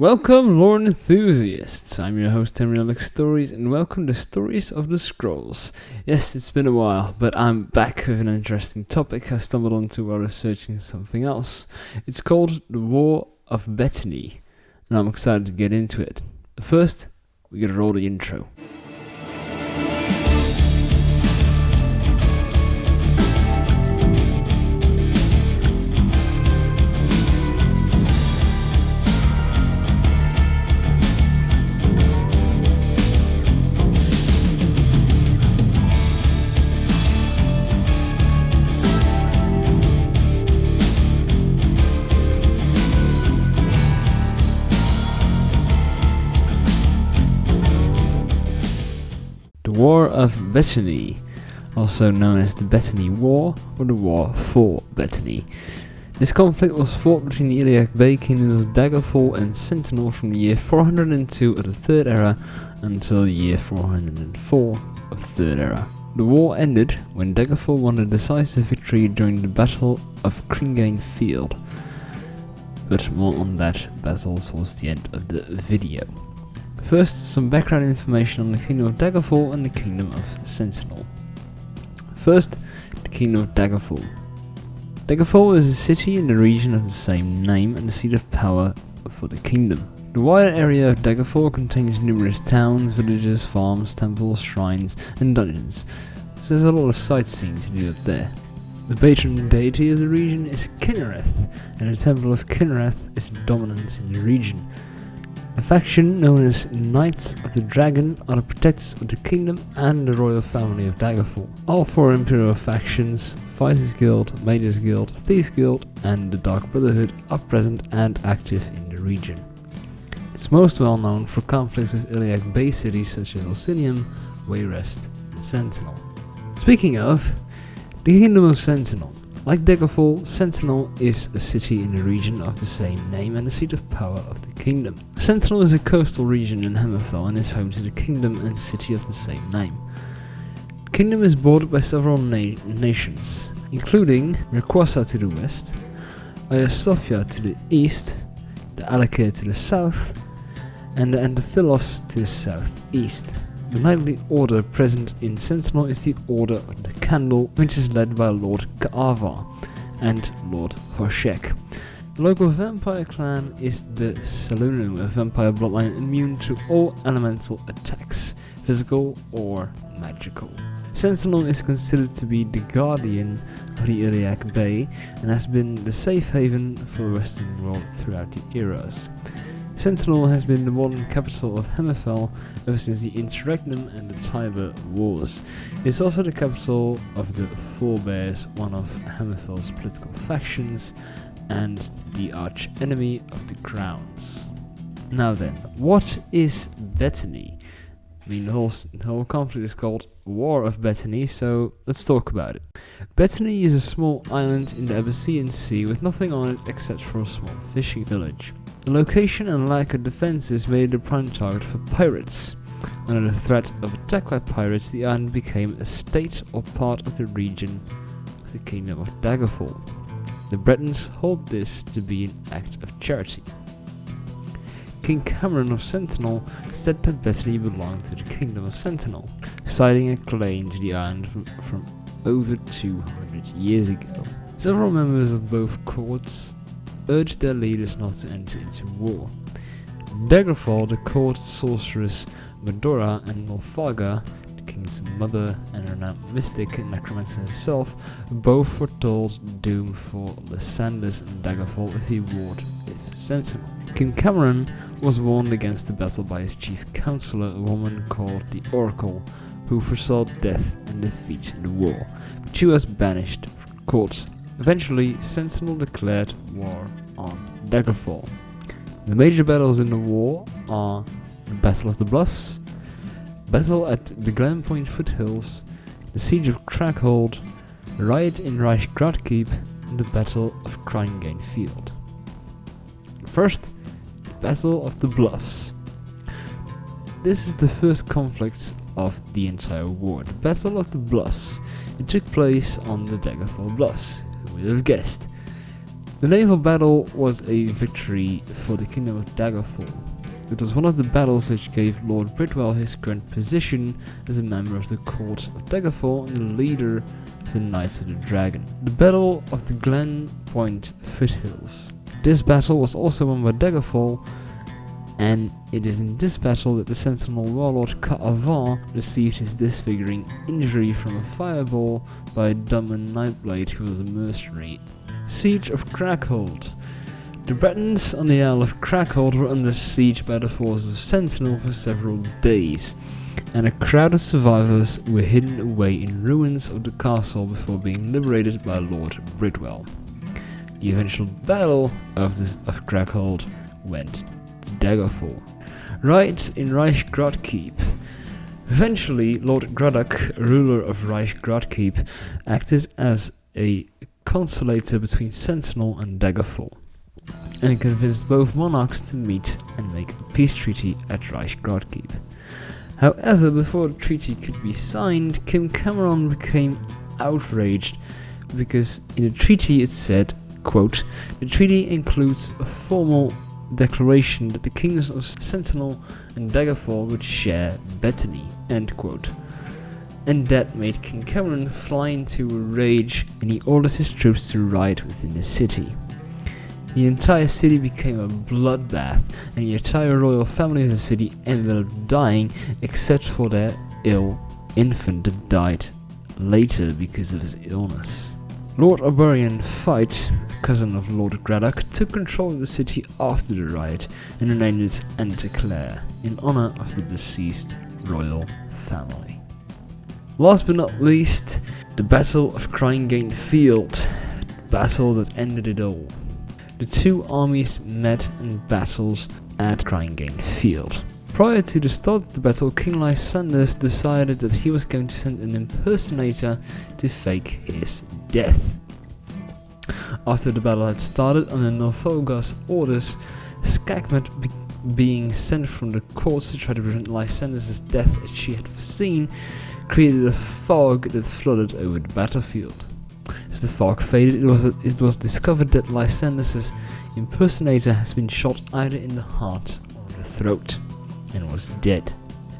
Welcome, lore enthusiasts! I'm your host, Henry Stories, and welcome to Stories of the Scrolls. Yes, it's been a while, but I'm back with an interesting topic I stumbled onto while researching something else. It's called the War of Betony, and I'm excited to get into it. But first, we gotta roll the intro. The War of Betony, also known as the Betony War or the War for Betony. This conflict was fought between the Iliac Bay kingdoms of Daggerfall and Sentinel from the year 402 of the Third Era until the year 404 of the Third Era. The war ended when Daggerfall won a decisive victory during the Battle of Cringane Field. But more on that battle towards the end of the video. First, some background information on the Kingdom of Daggerfall and the Kingdom of Sentinel. First, the Kingdom of Daggerfall. Daggerfall is a city in the region of the same name and the seat of power for the kingdom. The wider area of Daggerfall contains numerous towns, villages, farms, temples, shrines, and dungeons, so there's a lot of sightseeing to do up there. The patron deity of the region is Kinnereth, and the temple of Kinnereth is dominant in the region. A faction known as Knights of the Dragon are the protectors of the kingdom and the royal family of Daggerfall. All four imperial factions, Fighters Guild, Mages Guild, Thieves Guild, and the Dark Brotherhood are present and active in the region. It's most well known for conflicts with Iliac Bay cities such as Orsinium, Wayrest, and Sentinel. Speaking of, the Kingdom of Sentinel. Like Daggerfall, Sentinel is a city in the region of the same name and the seat of power of the kingdom. Sentinel is a coastal region in Hammerfell and is home to the kingdom and city of the same name. The kingdom is bordered by several nations, including Rayquaza to the west, Ayasofya to the east, the Alakir to the south, and the Antiphilos to the southeast. The knightly order present in Sentinel is the Order of the Candle, which is led by Lord Ka'ava and Lord Hoshek. The local vampire clan is the Salunum, a vampire bloodline immune to all elemental attacks, physical or magical. Sentinel is considered to be the guardian of the Iliac Bay and has been the safe haven for the Western world throughout the eras. Sentinel has been the modern capital of Hammerfell ever since the Interregnum and the Tiber Wars. It is also the capital of the Forebears, one of Hammerfell's political factions, and the arch enemy of the Crowns. Now then, what is Betony? I mean, the whole conflict is called War of Betony, so let's talk about it. Betony is a small island in the Abyssinian Sea with nothing on it except for a small fishing village. The location and lack of defenses made it a prime target for pirates. Under the threat of attack by pirates, the island became a state or part of the region of the Kingdom of Daggerfall. The Bretons hold this to be an act of charity. King Cameron of Sentinel said that Betony belonged to the Kingdom of Sentinel, citing a claim to the island from over 200 years ago. Several members of both courts urged their leaders not to enter into war. Daggerfall, the court sorceress Medora, and Nulfaga, the king's mother and renowned mystic and necromancer herself, both foretold doom for Lysanders and Daggerfall if he warred with Sentinel. King Cameron was warned against the battle by his chief counselor, a woman called the Oracle, who foresaw death and defeat in the war, but she was banished from court. Eventually, Sentinel declared war on Daggerfall. The major battles in the war are the Battle of the Bluffs, Battle at the Glenpoint Foothills, the Siege of Crackhold, the Riot in Reichsgrad Keep, and the Battle of Cringane Field. First, the Battle of the Bluffs. This is the first conflict of the entire war. The Battle of the Bluffs. It took place on the Daggerfall Bluffs. Who would have guessed? The naval battle was a victory for the Kingdom of Daggerfall. It was one of the battles which gave Lord Bridwell his current position as a member of the Court of Daggerfall and the leader of the Knights of the Dragon. The Battle of the Glen Point Foothills. This battle was also won by Daggerfall, and it is in this battle that the Sentinel warlord Ka'avar received his disfiguring injury from a fireball by Dunman Nightblade, who was a mercenary. Siege of Crackhold. The Bretons on the Isle of Crackhold were under siege by the forces of Sentinel for several days, and a crowd of survivors were hidden away in ruins of the castle before being liberated by Lord Bridwell. The eventual battle of Crackhold went to Daggerfall. Riots in Reichsgradkeep. Eventually, Lord Graddock, ruler of Reichsgradkeep, acted as a conciliator between Sentinel and Daggerfall, and he convinced both monarchs to meet and make a peace treaty at Reichsgradkeep. However, before the treaty could be signed, King Cameron became outraged because in the treaty it said, quote, "The treaty includes a formal declaration that the kingdoms of Sentinel and Daggerfall would share Betony," end quote. And that made King Cameron fly into a rage, and he ordered his troops to riot within the city. The entire city became a bloodbath, and the entire royal family of the city ended up dying, except for their ill infant that died later because of his illness. Lord Oberyn Fight, cousin of Lord Graddock, took control of the city after the riot and renamed it Anteclair in honor of the deceased royal family. Last but not least, the Battle of Cryingate Field, the battle that ended it all. The two armies met in battles at Cryingate Field. Prior to the start of the battle, King Lysander decided that he was going to send an impersonator to fake his death. After the battle had started, under Norfolga's orders, Skagmat being sent from the courts to try to prevent Lysander's death as she had foreseen, created a fog that flooded over the battlefield. As the fog faded, it was discovered that Lysander's impersonator has been shot either in the heart or the throat, and was dead.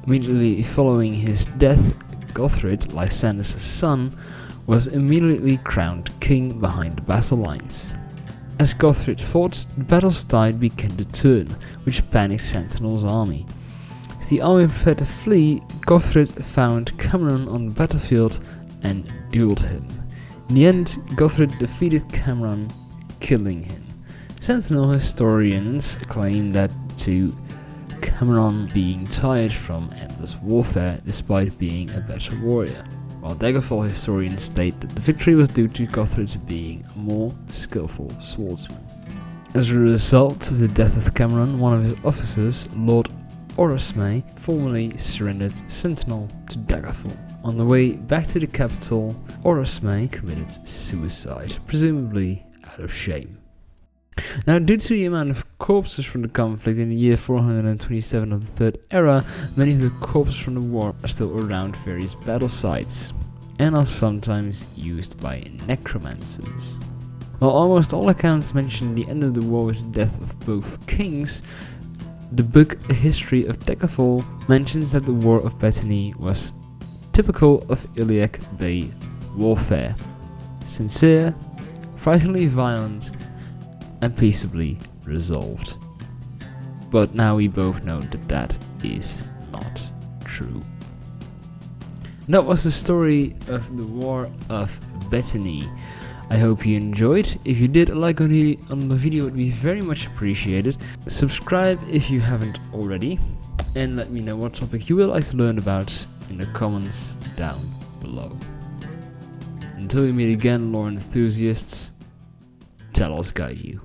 Immediately following his death, Gothred, Lysander's son, was immediately crowned king behind the battle lines. As Gothred fought, the battle's tide began to turn, which panicked Sentinel's army. As the army prepared to flee, Gothred found Cameron on the battlefield and dueled him. In the end, Gothred defeated Cameron, killing him. Sentinel historians claim that to Cameron being tired from endless warfare despite being a better warrior, while Daggerfall historians state that the victory was due to Gothred being a more skillful swordsman. As a result of the death of Cameron, one of his officers, Lord Orosmay, formally surrendered Sentinel to Daggerfall. On the way back to the capital, Orosmay committed suicide, presumably out of shame. Now, due to the amount of corpses from the conflict in the year 427 of the Third Era, many of the corpses from the war are still around various battle sites, and are sometimes used by necromancers. While almost all accounts mention the end of the war with the death of both kings, the book A History of Daggerfall mentions that the War of Betony was typical of Iliac Bay warfare. Sincere, frighteningly violent, and peaceably resolved. But now we both know that that is not true. And that was the story of the War of Betony. I hope you enjoyed. If you did, a like on the video would be very much appreciated. Subscribe if you haven't already, and let me know what topic you would like to learn about in the comments down below. Until we meet again, lore enthusiasts, Talos guide you.